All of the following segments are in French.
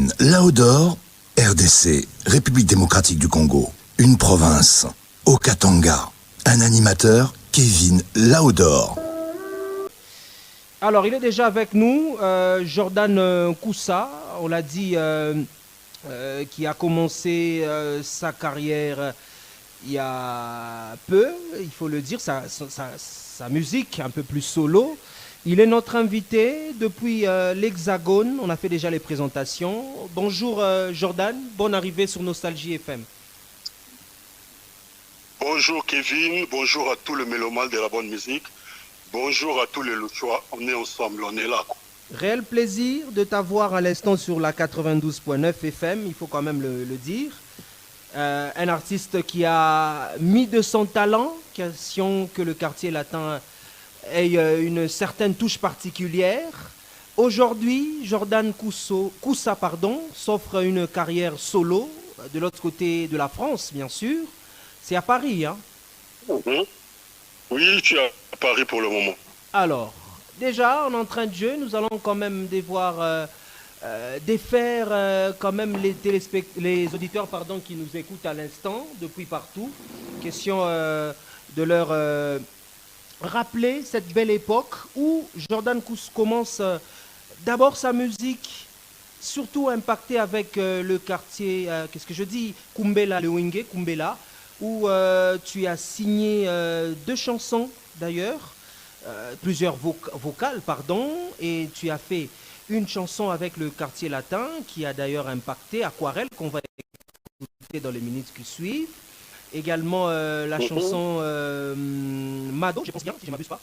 Kevin Laodor, RDC, République démocratique du Congo, une province, au Katanga, un animateur, Kevin Laodor. Alors, il est déjà avec nous, Jordan Koussa, on l'a dit, qui a commencé sa carrière il y a peu, il faut le dire, sa musique un peu plus solo. Il est notre invité depuis l'Hexagone, on a fait déjà les présentations. Bonjour Jordan, bonne arrivée sur Nostalgie FM. Bonjour Kevin, bonjour à tous les mélomanes de la bonne musique. Bonjour à tous les Louchois, on est ensemble, on est là. Réel plaisir de t'avoir à l'instant sur la 92.9 FM, il faut quand même le dire. Un artiste qui a mis de son talent, question que le quartier latin ait une certaine touche particulière. Aujourd'hui, Jordan Koussa s'offre une carrière solo de l'autre côté de la France, bien sûr. C'est à Paris, hein? Oui, je suis à Paris pour le moment. Alors, déjà, en entrain de jeu, nous allons quand même devoir défaire quand même les auditeurs qui nous écoutent à l'instant, depuis partout. Question de leur rappeler cette belle époque où Jordan Koussa commence d'abord sa musique, surtout impactée avec le quartier, Kumbela, le Wenge, Kumbela, où tu as signé 2 chansons d'ailleurs, plusieurs vocales, et tu as fait une chanson avec le quartier latin qui a d'ailleurs impacté Aquarelle, qu'on va écouter dans les minutes qui suivent. Également la chanson Mado, je pense bien, si je ne m'abuse pas.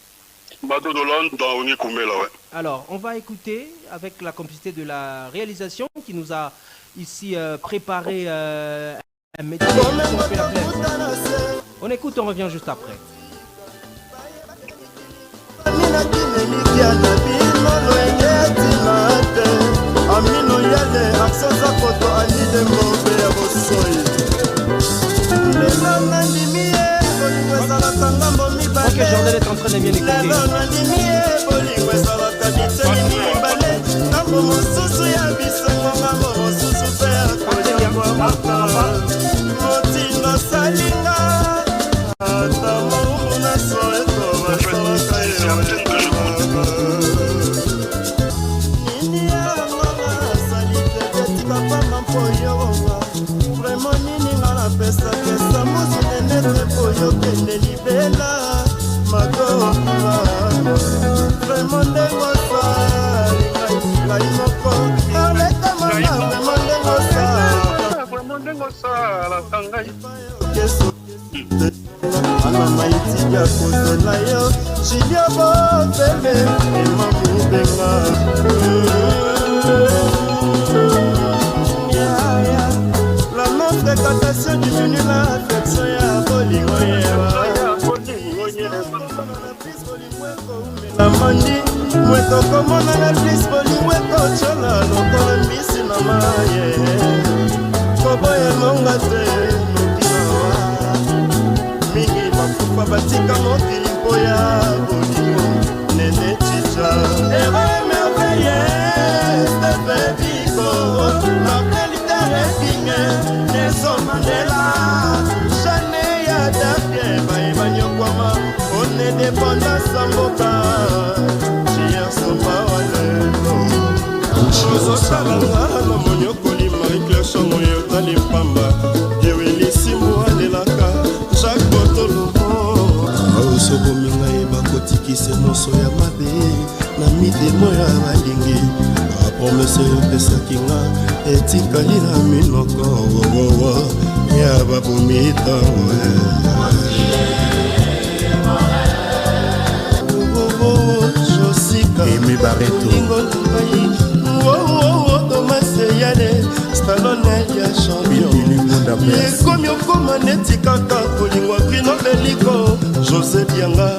Mado Dolan dans Oni Kumbela, ouais. Alors, on va écouter avec la complicité de la réalisation qui nous a ici préparé un métier. On écoute, on revient juste après. Ok, Jordan est en train de bien écouter. La notre écatation diminue l'affection ya bolingo la mandi mweto komona na plus bolingo ekochola lokola mbisi na maye koboya monga te mokinawa mingi bakufa batika mokili mpo ya bolingo nene chicha erreur merveilleuse de Bebiko Nelson Mandela, Jeanne Yadake, Baïbanyokwama, on est dépendant sans boca, Chia Sopavalelo. Chozokalanga, Monyokoli, Marie-Claire Chamoyo, Talipamba, Yeweli Simbo Adelaka, Jacques Botolomo. Osokominga ebakotiki se moso ya mabe, na midemo ya balingi. Promese yopesaki nga etikali na minoko ya babumi ntango josika emi bareto tomase yale stalone ya champion ekomi okoma neti kaka kolingwa krino beliko josé dianga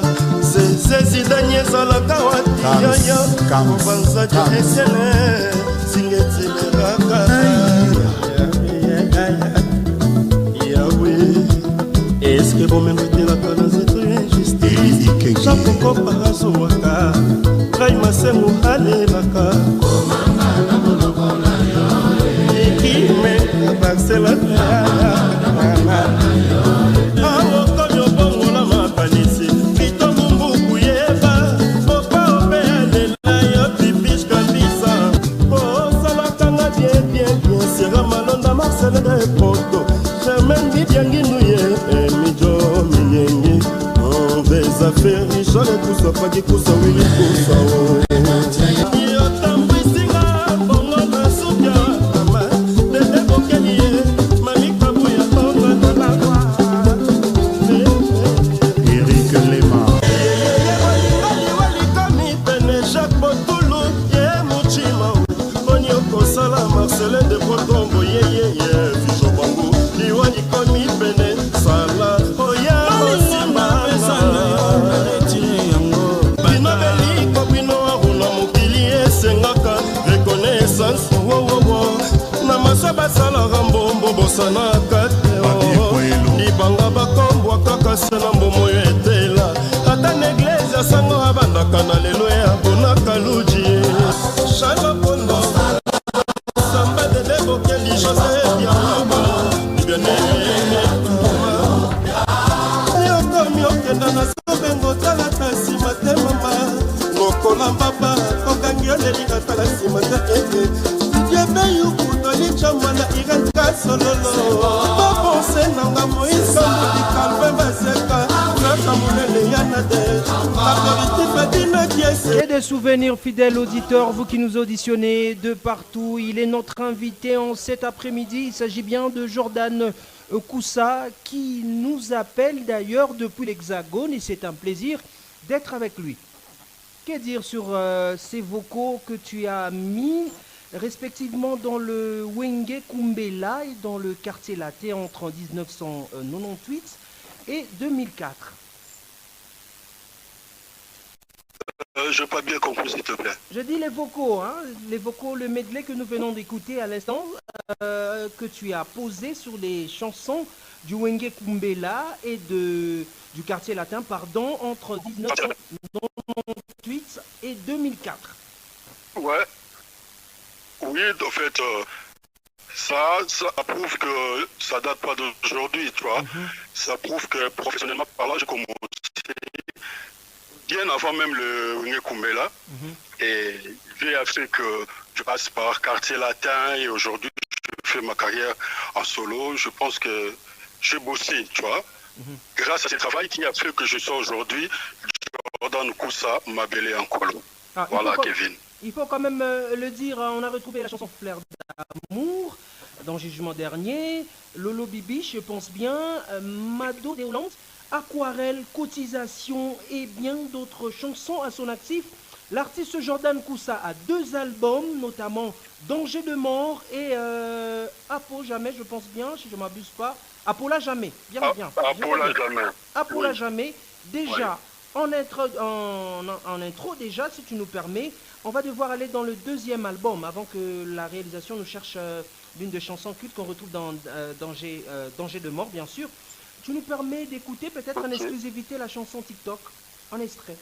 zezidani ezalaka wati yaya obanzadi esene singetilelaka yawe eske bomengo etelaka na nzeto ya injustice jakokopa azowaka ngai masengo alelaka komanga na monoko na yo Marcela awokomi obongola makanisi Vito Mumbuku yeba Popa obealela yo pipiche kabisa osalakanga bien Sera Malonda Marcela de Poto Germaine Bidianginuye Emijo Miyengi Des affaires Richard et Kousa Paki Kousa Willy Kousa libanga bakombwa kaka sena mbomo yo etela ata na eglise asango abandaka na lelo ya bonaka luji shalo pondo samba de debokeli jose bianabo bianene yokomi okenda na sobengo talata nsima te mama ngokola mbaba kokangi olelinga tala nsima te Chamana irenka sololo Babonse nanga moïsa Modi kalbe baseka Naka moulele yanade Et des souvenirs fidèles auditeurs, vous qui nous auditionnez de partout. Il est notre invité en cet après-midi. Il s'agit bien de Jordan Koussa qui nous appelle d'ailleurs depuis l'Hexagone et c'est un plaisir d'être avec lui. Que dire sur ces vocaux que tu as mis respectivement dans le Wenge Kumbela et dans le quartier Laté entre 1998 et 2004. Je n'ai pas bien compris, s'il te plaît. Je dis les vocaux, le medley que nous venons d'écouter à l'instant, que tu as posé sur les chansons du Wenge Kumbela et du quartier latin, pardon, entre 1998 et 2004. Ouais. Oui, en fait, ça prouve que ça date pas d'aujourd'hui, tu vois. Ça prouve que professionnellement parlant, j'ai commencé bien avant même le Wenge Kumbela. Et j'ai fait que je passe par quartier latin et aujourd'hui, je fais ma carrière en solo. Je pense que j'ai bossé, tu vois. Grâce à ce travail qui a fait que je sois aujourd'hui, Jordan Koussa m'a belé en colo. Voilà, Kevin. Il faut quand même le dire, on a retrouvé la chanson Flair d'amour dans Jugement dernier, Lolo Bibi, je pense bien, Mado des Hollandes, Aquarelle, Cotisation et bien d'autres chansons à son actif. L'artiste Jordan Koussa a 2 albums, notamment Danger de mort et Apo Jamais, je pense bien, si je ne m'abuse pas. Apola Jamais, bien. Apola Jamais. Apola Jamais, déjà. En intro déjà, si tu nous permets, on va devoir aller dans le 2e album avant que la réalisation nous cherche l'une des chansons cultes qu'on retrouve dans Danger de mort, bien sûr. Tu nous permets d'écouter peut-être en exclusivité la chanson TikTok, en extrait.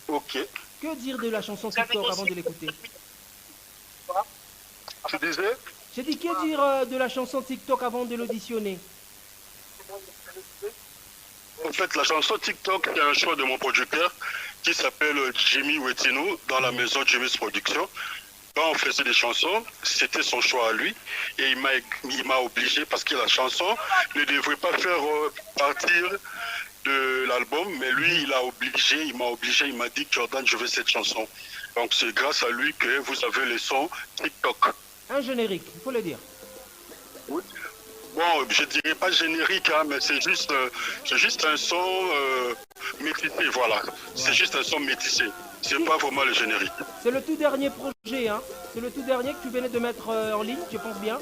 Ok. Que dire de la chanson TikTok avant de l'écouter? Tu disais? J'ai dit que dire de la chanson TikTok avant de l'auditionner? En fait, la chanson TikTok est un choix de mon producteur qui s'appelle Jimmy Wetino dans la maison Jimmy's Production. Quand on faisait des chansons, c'était son choix à lui et il m'a obligé parce que la chanson ne devrait pas faire partir de l'album, mais lui il m'a obligé, il m'a dit Jordan, je veux cette chanson. Donc c'est grâce à lui que vous avez le son TikTok. Un générique, il faut le dire. Oui. Bon, je dirais pas générique, hein, mais c'est juste un son métissé, voilà. Ouais. C'est juste un son métissé. C'est pas vraiment le générique. C'est le tout dernier projet, hein. C'est le tout dernier que tu venais de mettre en ligne, je pense bien.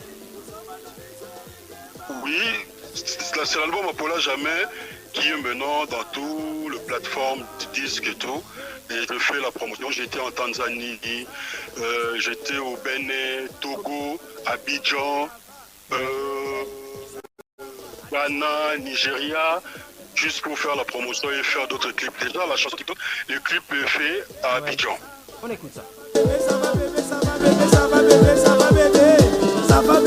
Oui, c'est l'album Apola Jamais qui est maintenant dans toutes les plateformes de disques et tout. Et je fais la promotion. J'étais en Tanzanie, j'étais au Bénin, Togo, Abidjan, Ghana, Nigeria, juste pour faire la promotion et faire d'autres clips. Déjà, la chanson TikTok, le clip est fait à Abidjan. On écoute ça. Ça va bébé, ça va bébé, ça va bébé, ça va bébé, ça va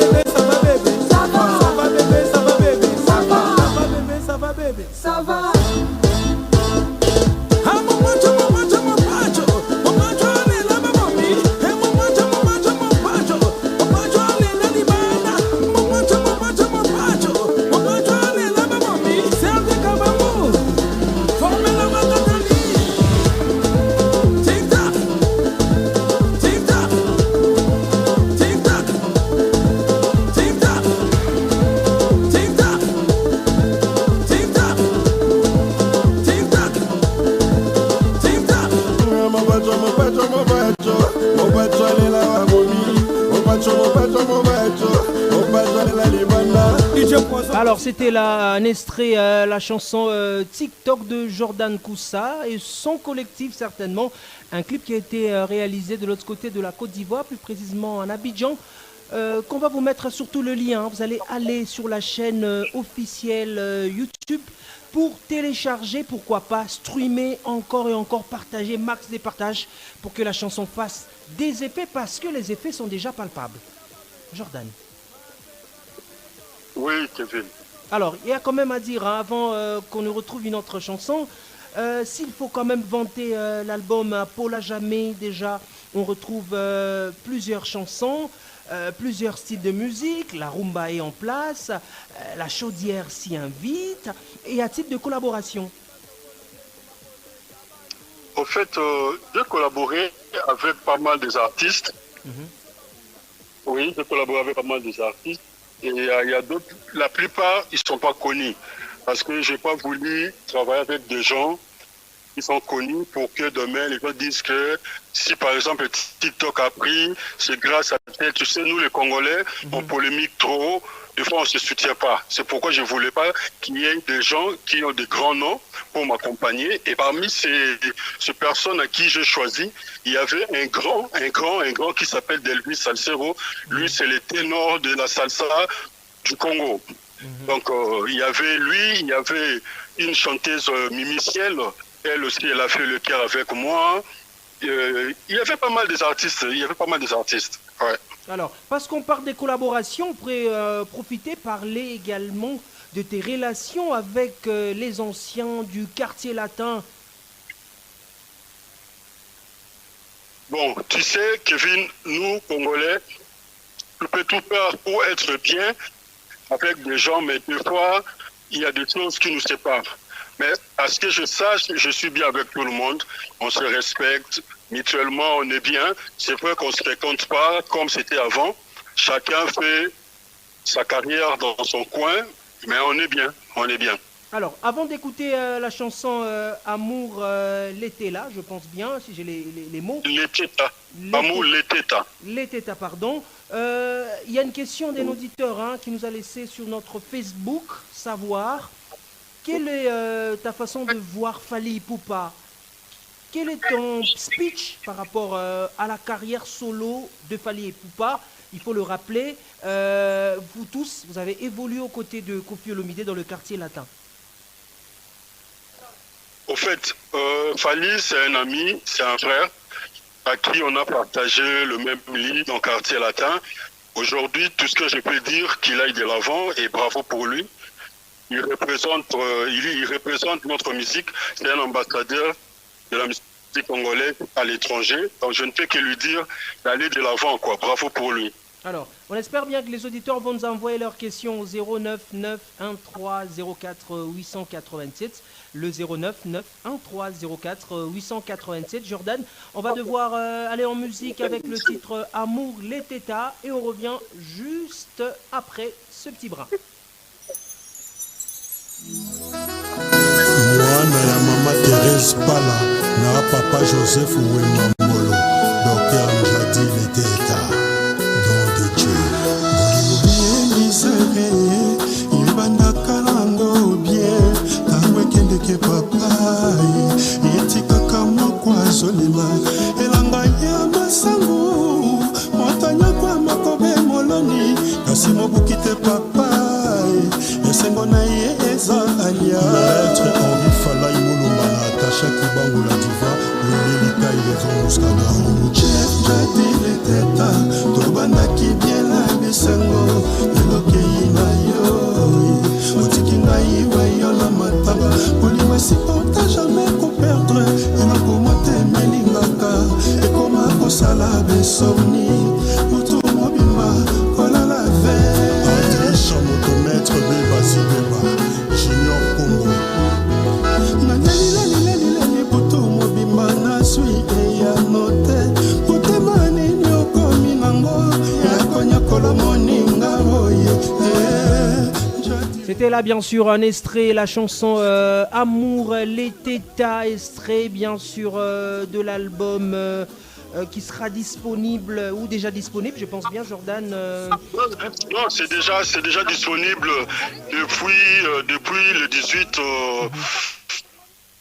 Alors c'était là un extrait, la chanson TikTok de Jordan Koussa et son collectif certainement. Un clip qui a été réalisé de l'autre côté de la Côte d'Ivoire, plus précisément en Abidjan. Qu'on va vous mettre surtout le lien. Vous allez aller sur la chaîne officielle YouTube pour télécharger, pourquoi pas, streamer encore et encore, partager, max des partages pour que la chanson fasse des effets parce que les effets sont déjà palpables. Jordan. Oui, Kevin. Alors, il y a quand même à dire, hein, avant qu'on ne retrouve une autre chanson, s'il faut quand même vanter l'album Paula Jamais, déjà, on retrouve plusieurs chansons, plusieurs styles de musique, la rumba est en place, la chaudière s'y invite, et à titre de collaboration. Au fait, j'ai collaboré avec pas mal des artistes. Oui, j'ai collaboré avec pas mal des artistes. Et il y a d'autres, la plupart, ils ne sont pas connus. Parce que je n'ai pas voulu travailler avec des gens qui sont connus pour que demain, les gens disent que si par exemple TikTok a pris, c'est grâce à tel. Tu sais, nous les Congolais, on polémique trop. Des fois, on ne se soutient pas. C'est pourquoi je ne voulais pas qu'il y ait des gens qui ont des grands noms pour m'accompagner. Et parmi ces personnes à qui j'ai choisi, il y avait un grand qui s'appelle Delvis Salcero. Lui, c'est le ténor de la salsa du Congo. Donc, il y avait lui, il y avait une chanteuse Mimi Ciel. Elle aussi, elle a fait le chœur avec moi. Il y avait pas mal des artistes. Ouais. Alors, parce qu'on parle des collaborations, on pourrait profiter, parler également de tes relations avec les anciens du quartier latin. Bon, tu sais, Kevin, nous, Congolais, on peut tout faire pour être bien avec des gens, mais des fois, il y a des choses qui nous séparent. Mais à ce que je sache, je suis bien avec tout le monde. On se respecte, mutuellement, on est bien. C'est vrai qu'on ne se fréquente pas comme c'était avant. Chacun fait sa carrière dans son coin, mais on est bien, Alors, avant d'écouter la chanson Amour l'été là, je pense bien, si j'ai les mots. Amour l'été. Pardon. Il y a une question d'un auditeur qui nous a laissé sur notre Facebook, savoir quelle est ta façon de voir Fally Ipupa. Quel est ton speech par rapport à la carrière solo de Fally Ipupa? Il faut le rappeler, vous tous, vous avez évolué aux côtés de Koffi Olomide dans le quartier latin. Au fait, Fally, c'est un ami, c'est un frère à qui on a partagé le même lit dans le quartier latin. Aujourd'hui, tout ce que je peux dire, qu'il aille de l'avant et bravo pour lui. Il représente notre musique, c'est un ambassadeur de la musique congolaise à l'étranger. Donc je ne peux que lui dire d'aller de l'avant, quoi. Bravo pour lui. Alors, on espère bien que les auditeurs vont nous envoyer leurs questions au 09 9 13 04 887. Le 09 9 13 04 887. Jordan, on va devoir aller en musique avec le titre Amour les tétas et on revient juste après ce petit bras. Mwana ya mama Thérèse Pala na papa Joseph Wemambolo Docteur Njadi Leteta Don de Dieu Bolingo bien Ibanda kalango bien Tangwe kendeke papa Yetikaka mokwa zolima Elanga ya masangu Motanya kwa makobe moloni Kasi mobukite papa Esengo na ye eza alia Maître Henri Falaï Moulumba na Tacha Kibango la diva Lelelika Ilevo Muskada Chef Jadi leteta Tobandaki bien la bisengo Elokei na yo Otiki na iwe yo la mataba Polima si on t'a jamais ko perdre Enako mote melingaka Ekoma kosala besomni Mutu mobimba kola la veille André Chamoto Maître Bebasi Beba Junior Congo Nanelilelilelile Putu mobimba na sui eya note Putema nini okomi nango Yakonya kola moninga oye C'était là bien sûr un extrait, la chanson Amour les tétas, extrait bien sûr de l'album qui sera disponible ou déjà disponible, je pense bien, Jordan. Non, c'est déjà disponible depuis le 18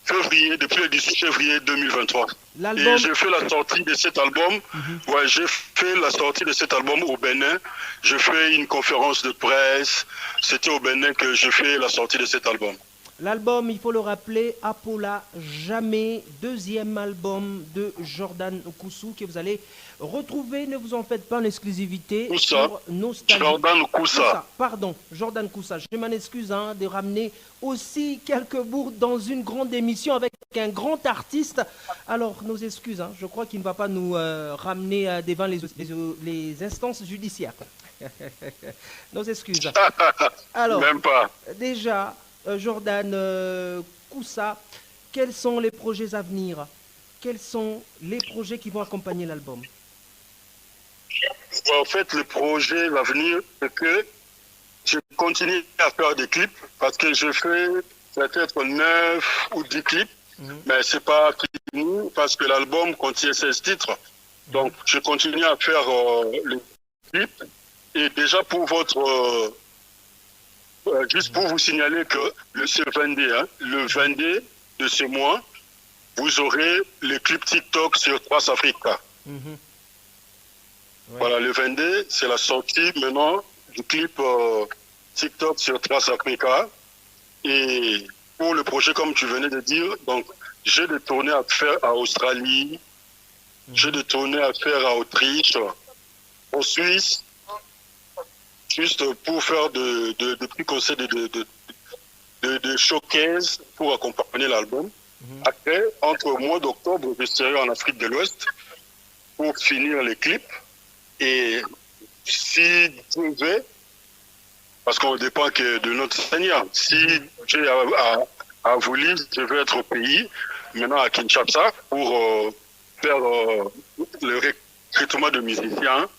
février, depuis le 18 février 2023. Et j'ai fait la sortie de cet album. Ouais, j'ai fait la sortie de cet album au Bénin. J'ai fait une conférence de presse. C'était au Bénin que j'ai fait la sortie de cet album. L'album, il faut le rappeler, Apola Jamais, deuxième album de Jordan Koussou que vous allez retrouver, ne vous en faites pas, en exclusivité sur Nostalgie. Jordan Koussa. Pardon, Jordan Koussa. Je m'en excuse de ramener aussi quelques bourdes dans une grande émission avec un grand artiste. Alors, nos excuses, je crois qu'il ne va pas nous ramener devant les instances judiciaires. Nos excuses. Alors, même pas. Déjà, Jordan Koussa, quels sont les projets à venir? Quels sont les projets qui vont accompagner l'album? En fait, le projet à venir, c'est que je continue à faire des clips parce que je fais peut-être 9 ou 10 clips, mais c'est pas fini parce que l'album contient 16 titres. Donc, je continue à faire les clips. Et déjà, pour votre... juste pour vous signaler que le 22 de ce mois, vous aurez les clips TikTok sur Trace Africa. Voilà, le 22, c'est la sortie maintenant du clip TikTok sur Trace Africa. Et pour le projet, comme tu venais de dire, donc j'ai des tournées à faire à Australie, j'ai des tournées à faire à Autriche, en Suisse, juste pour faire de petits concerts de showcase pour accompagner l'album. Après, entre le mois d'octobre, je serai en Afrique de l'Ouest pour finir les clips. Et si Dieu veut, parce qu'on ne dépend que de notre Seigneur, si Dieu a voulu, je vais être au pays, maintenant à Kinshasa, pour faire le recrutement de musiciens.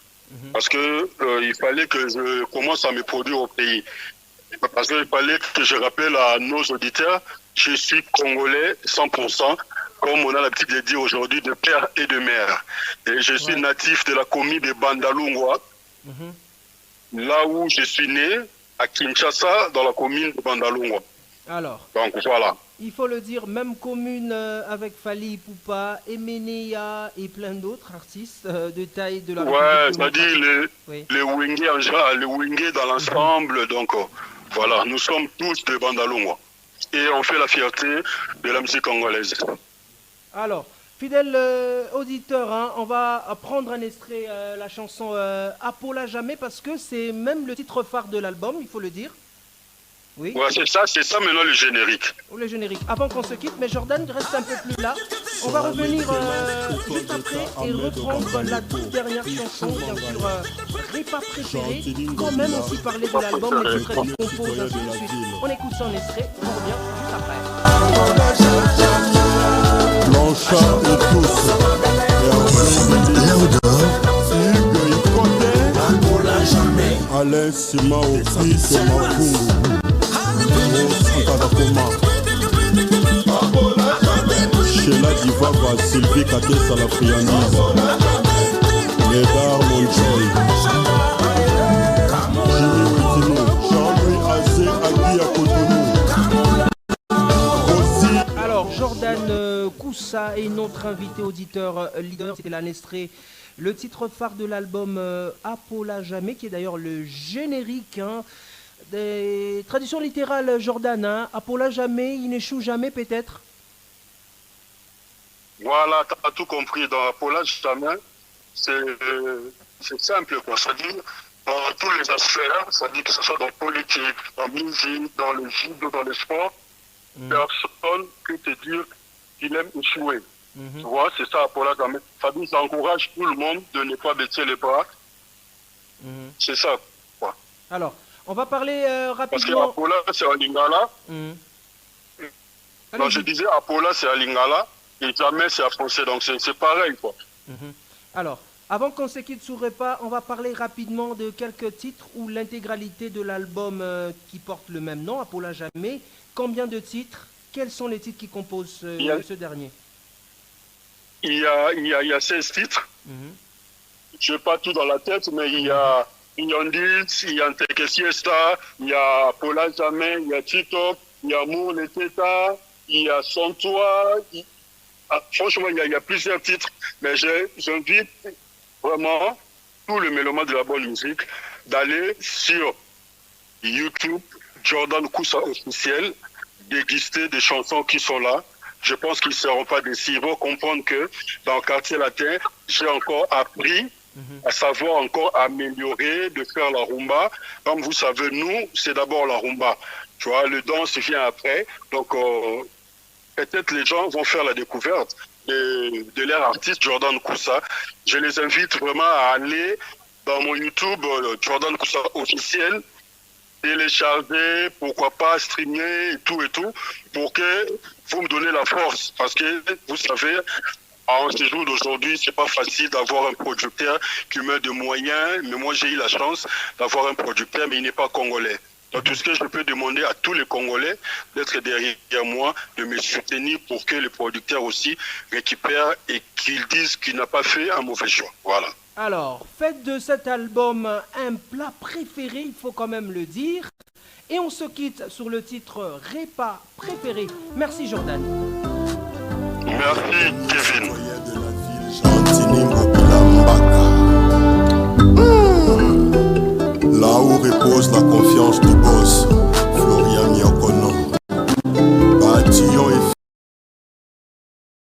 Parce que il fallait que je commence à me produire au pays. Parce qu'il fallait que je rappelle à nos auditeurs, je suis congolais 100%, comme on a l'habitude de dire aujourd'hui, de père et de mère. Et je suis natif de la commune de Bandalungwa, là où je suis né, à Kinshasa, dans la commune de Bandalungwa. Alors, donc voilà. Il faut le dire, même commune avec Fally Ipupa, Emeneya et plein d'autres artistes de taille de la République. Ouais, c'est-à-dire les Wingé en général, les Wingé dans l'ensemble. Donc voilà, nous sommes tous de Bandalungwa. Et on fait la fierté de la musique congolaise. Alors, fidèle auditeur, on va prendre un extrait, la chanson Apola Jamais, parce que c'est même le titre phare de l'album, il faut le dire. Oui. Ouais, c'est ça maintenant le générique. Le générique. Avant qu'on se quitte, mais Jordan reste un peu plus là. On va revenir juste après et reprendre la toute dernière chanson, bien sûr, Répa préférée. Quand même aussi parler de l'album, les titres qui composent ainsi de suite. On écoute ça en extrait, on revient juste après. Blanchard et tous. Alain Sima au fils de Makungu. Sheila Divava, Sylvie Katessa la friandise. Médard Monjoy. Jimmy Witino, Jean-Louis Azé, Agui à Cotonou. Alors, Jordan Koussa est notre invité auditeur leader, c'était l'Anestré. Le titre phare de l'album Apola Jamais, qui est d'ailleurs le générique des traditions littérales, Jordan. Apola Jamais, il n'échoue jamais peut-être. Voilà, tu as tout compris. Dans Apola Jamais, c'est simple, quoi. Ça dit dans tous les aspects, ça dit que ce soit dans la politique, dans la musique, dans le judo, dans le sport, personne peut te dire qu'il aime échouer. Tu vois, c'est ça, Apola Jamais. Ça dit, ça encourage tout le monde de ne pas baisser les bras. C'est ça, quoi. Alors, on va parler rapidement. Parce que Apola, c'est à Lingala. Non, je disais, Apola, c'est à Lingala. Et Jamais, c'est à Français. Donc, c'est pareil, quoi. Alors, avant qu'on se quitte sur Répa, on va parler rapidement de quelques titres ou l'intégralité de l'album qui porte le même nom, Apola Jamais. Combien de titres? Quels sont les titres qui composent ce dernier? il y a 16 titres. Je n'ai pas tout dans la tête, mais il y a Yandis, il y a Anteke Siesta, il y a Paula Jamais, il y a TikTok, il y a Mour Leteta, il y a Sans Toi. Franchement, il y a plusieurs titres, mais j'invite vraiment tous les mélomanes de la bonne musique d'aller sur YouTube, Jordan Koussa officiel, déguster des chansons qui sont là. Je pense qu'ils ne seront pas déçus. Ils vont comprendre que dans le quartier latin, j'ai encore appris à savoir encore améliorer, de faire la rumba. Comme vous savez, nous, c'est d'abord la rumba. Tu vois, le danse vient après. Donc, peut-être les gens vont faire la découverte de leur artiste Jordan Koussa. Je les invite vraiment à aller dans mon YouTube, Jordan Koussa officiel, télécharger, pourquoi pas streamer et tout, pour que vous me donnez la force. Parce que, vous savez, en ce jour d'aujourd'hui, c'est pas facile d'avoir un producteur qui met de moyens, mais moi j'ai eu la chance d'avoir un producteur, mais il n'est pas congolais. Donc tout ce que je peux demander à tous les Congolais d'être derrière moi, de me soutenir pour que le producteur aussi récupère et qu'il dise qu'il n'a pas fait un mauvais choix. Voilà. Alors, faites de cet album un plat préféré, il faut quand même le dire. Et on se quitte sur le titre Repas préféré. Merci Jordan. Merci Kevin. Là où repose la confiance du